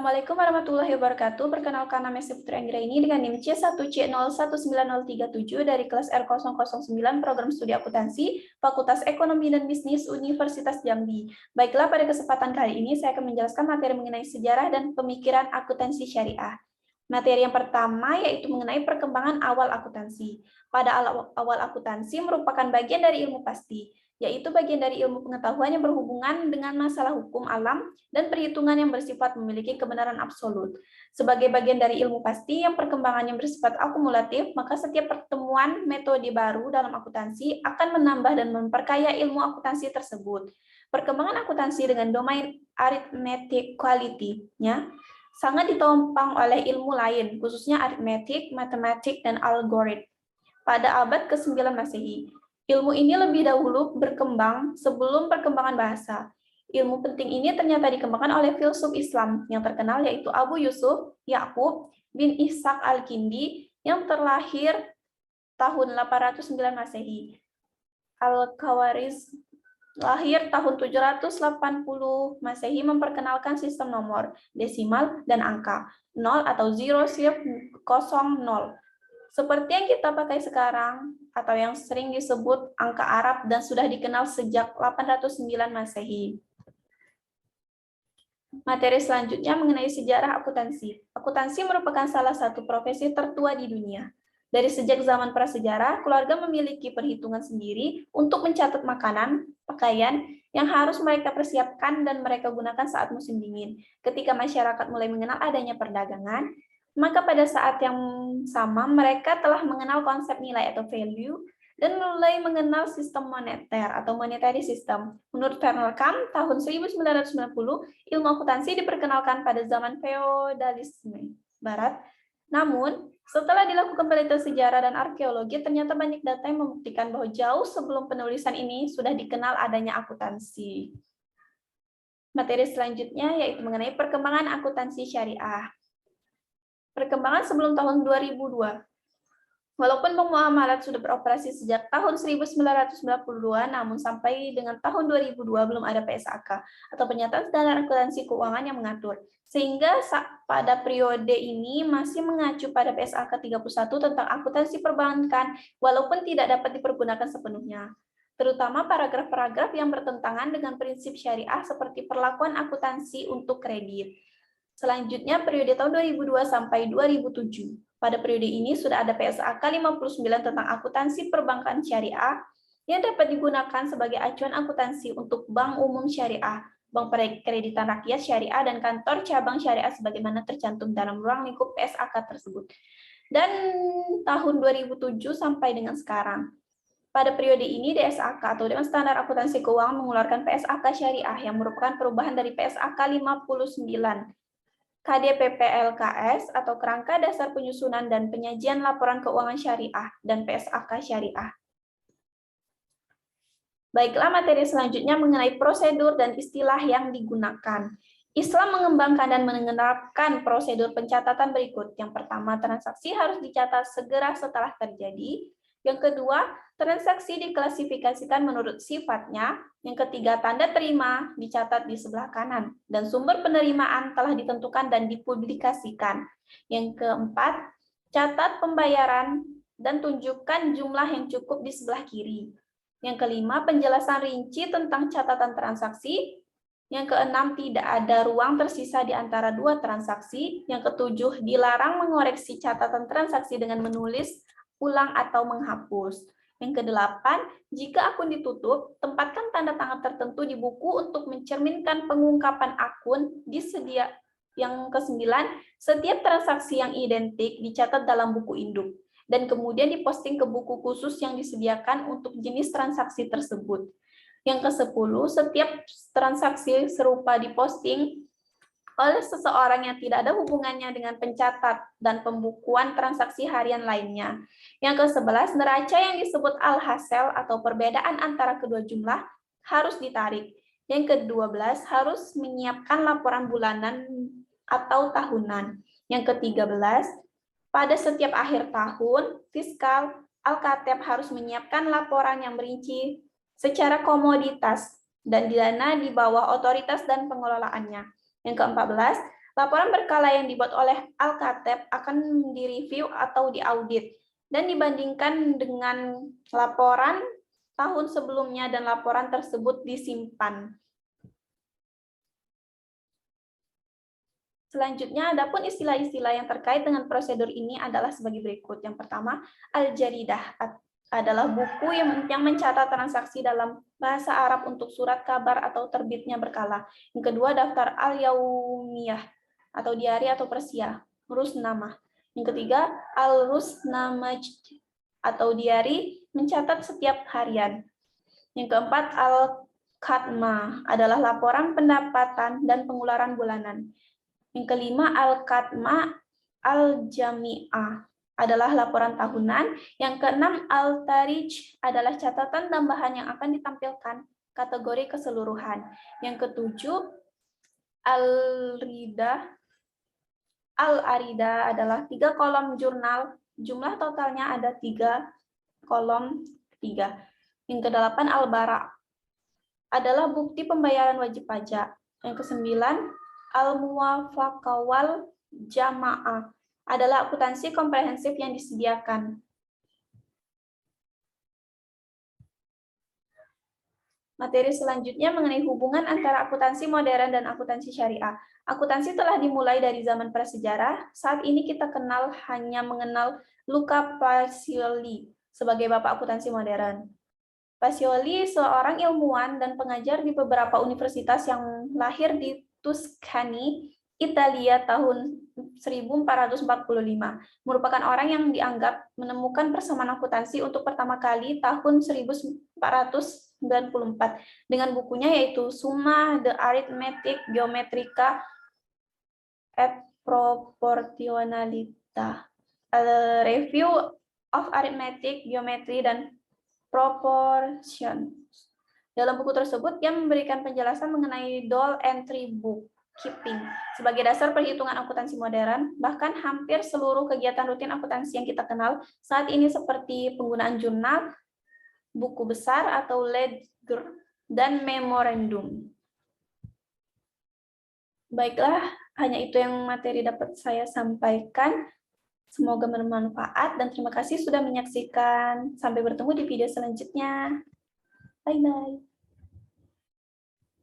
Assalamualaikum warahmatullahi wabarakatuh. Perkenalkan, nama saya Putri Anggraini dengan NIM C1C019037 dari kelas R009 Program Studi Akuntansi, Fakultas Ekonomi dan Bisnis Universitas Jambi. Baiklah, pada kesempatan kali ini saya akan menjelaskan materi mengenai sejarah dan pemikiran akuntansi syariah. Materi yang pertama yaitu mengenai perkembangan awal akuntansi. Pada awal akuntansi merupakan bagian dari ilmu pasti, yaitu bagian dari ilmu pengetahuan yang berhubungan dengan masalah hukum alam dan perhitungan yang bersifat memiliki kebenaran absolut. Sebagai bagian dari ilmu pasti yang perkembangannya bersifat akumulatif, maka setiap pertemuan metode baru dalam akuntansi akan menambah dan memperkaya ilmu akuntansi tersebut. Perkembangan akuntansi dengan domain arithmetic quality-nya sangat ditopang oleh ilmu lain, khususnya aritmetik, matematik, dan algoritma. Pada abad ke-9 Masehi, ilmu ini lebih dahulu berkembang sebelum perkembangan bahasa. Ilmu penting ini ternyata dikembangkan oleh filsuf Islam yang terkenal yaitu Abu Yusuf Ya'qub bin Ishaq al-Kindi yang terlahir tahun 809 Masehi. Al-Khawarizmi lahir tahun 780 Masehi memperkenalkan sistem nomor, desimal, dan angka 0 atau 0, 0. Seperti yang kita pakai sekarang atau yang sering disebut angka Arab dan sudah dikenal sejak 809 Masehi. Materi selanjutnya mengenai sejarah akuntansi. Akuntansi merupakan salah satu profesi tertua di dunia. Dari sejak zaman prasejarah, keluarga memiliki perhitungan sendiri untuk mencatat makanan, pakaian yang harus mereka persiapkan dan mereka gunakan saat musim dingin. Ketika masyarakat mulai mengenal adanya perdagangan, maka pada saat yang sama mereka telah mengenal konsep nilai atau value dan mulai mengenal sistem moneter atau monetary system. Menurut Verner Kamm, tahun 1990, ilmu akuntansi diperkenalkan pada zaman feodalisme Barat. Namun, setelah dilakukan penelitian sejarah dan arkeologi, ternyata banyak data yang membuktikan bahwa jauh sebelum penulisan ini sudah dikenal adanya akuntansi. Materi selanjutnya yaitu mengenai perkembangan akuntansi syariah. Perkembangan sebelum tahun 2002. Walaupun bank muamalat sudah beroperasi sejak tahun 1992, namun sampai dengan tahun 2002 belum ada PSAK atau pernyataan standar akuntansi keuangan yang mengatur. Sehingga pada periode ini masih mengacu pada PSAK 31 tentang akuntansi perbankan walaupun tidak dapat dipergunakan sepenuhnya. Terutama paragraf-paragraf yang bertentangan dengan prinsip syariah seperti perlakuan akuntansi untuk kredit. Selanjutnya periode tahun 2002 sampai 2007. Pada periode ini sudah ada PSAK 59 tentang akuntansi perbankan syariah yang dapat digunakan sebagai acuan akuntansi untuk bank umum syariah, bank kreditan rakyat syariah, dan kantor cabang syariah sebagaimana tercantum dalam ruang lingkup PSAK tersebut. Dan tahun 2007 sampai dengan sekarang. Pada periode ini DSAK atau Dewan Standar Akuntansi Keuangan mengeluarkan PSAK syariah yang merupakan perubahan dari PSAK 59. KDPP-LKS atau Kerangka Dasar Penyusunan dan Penyajian Laporan Keuangan Syariah dan PSAK Syariah. Baiklah, materi selanjutnya mengenai prosedur dan istilah yang digunakan. Islam mengembangkan dan menerapkan prosedur pencatatan berikut. Yang pertama, transaksi harus dicatat segera setelah terjadi. Yang kedua, transaksi diklasifikasikan menurut sifatnya. Yang ketiga, tanda terima dicatat di sebelah kanan. Dan sumber penerimaan telah ditentukan dan dipublikasikan. Yang keempat, catat pembayaran dan tunjukkan jumlah yang cukup di sebelah kiri. Yang kelima, penjelasan rinci tentang catatan transaksi. Yang keenam, tidak ada ruang tersisa di antara dua transaksi. Yang ketujuh, dilarang mengoreksi catatan transaksi dengan menulis ulang atau menghapus. Yang kedelapan, jika akun ditutup, tempatkan tanda tangan tertentu di buku untuk mencerminkan pengungkapan akun disedia. Yang kesembilan, setiap transaksi yang identik dicatat dalam buku induk dan kemudian diposting ke buku khusus yang disediakan untuk jenis transaksi tersebut. Yang ke-10, setiap transaksi serupa diposting oleh seseorang yang tidak ada hubungannya dengan pencatat dan pembukuan transaksi harian lainnya. Yang ke-11, neraca yang disebut al-hasil atau perbedaan antara kedua jumlah harus ditarik. Yang ke-12, harus menyiapkan laporan bulanan atau tahunan. Yang ke-13, pada setiap akhir tahun, fiskal Alkateb harus menyiapkan laporan yang merinci secara komoditas dan dana di bawah otoritas dan pengelolaannya. Yang ke-14, Laporan berkala yang dibuat oleh Alkateb akan direview atau diaudit dan dibandingkan dengan laporan tahun sebelumnya dan laporan tersebut disimpan. Selanjutnya, adapun istilah-istilah yang terkait dengan prosedur ini adalah sebagai berikut. Yang pertama, Al-Jaridah adalah buku yang mencatat transaksi dalam bahasa Arab untuk surat kabar atau terbitnya berkala. Yang kedua, daftar Al-Yaumiyah atau diari atau persia, Rusnamah. Yang ketiga, Al-Rusnamaj atau diari mencatat setiap harian. Yang keempat, Al-Khatmah adalah laporan pendapatan dan pengeluaran bulanan. Yang kelima, Al-Khatmah Al-Jami'ah adalah laporan tahunan. Yang keenam, Al-Tarij adalah catatan tambahan yang akan ditampilkan kategori keseluruhan. Yang ketujuh, Al-Arida adalah 3 kolom jurnal, jumlah totalnya ada 3 kolom 3. Yang kedelapan, Al-Bara adalah bukti pembayaran wajib pajak. Yang kesembilan, Al-Muwafaqah wal Jamaah adalah akuntansi komprehensif yang disediakan. Materi selanjutnya mengenai hubungan antara akuntansi modern dan akuntansi syariah. Akuntansi telah dimulai dari zaman prasejarah. Saat ini kita hanya mengenal Luca Pacioli sebagai bapak akuntansi modern. Pacioli seorang ilmuwan dan pengajar di beberapa universitas yang lahir di Tuscany, Italia tahun 1445. Merupakan orang yang dianggap menemukan persamaan akuntansi untuk pertama kali tahun 1494 dengan bukunya yaitu Summa de Arithmetic Geometrica et Proportionalita, A Review of Arithmetic, Geometry, dan Proportion. Dalam buku tersebut, dia memberikan penjelasan mengenai Dole Entry Bookkeeping sebagai dasar perhitungan akuntansi modern. Bahkan hampir seluruh kegiatan rutin akuntansi yang kita kenal saat ini seperti penggunaan jurnal, buku besar atau ledger, dan memorandum. Baiklah, hanya itu yang materi dapat saya sampaikan. Semoga bermanfaat dan terima kasih sudah menyaksikan. Sampai bertemu di video selanjutnya. Bye-bye.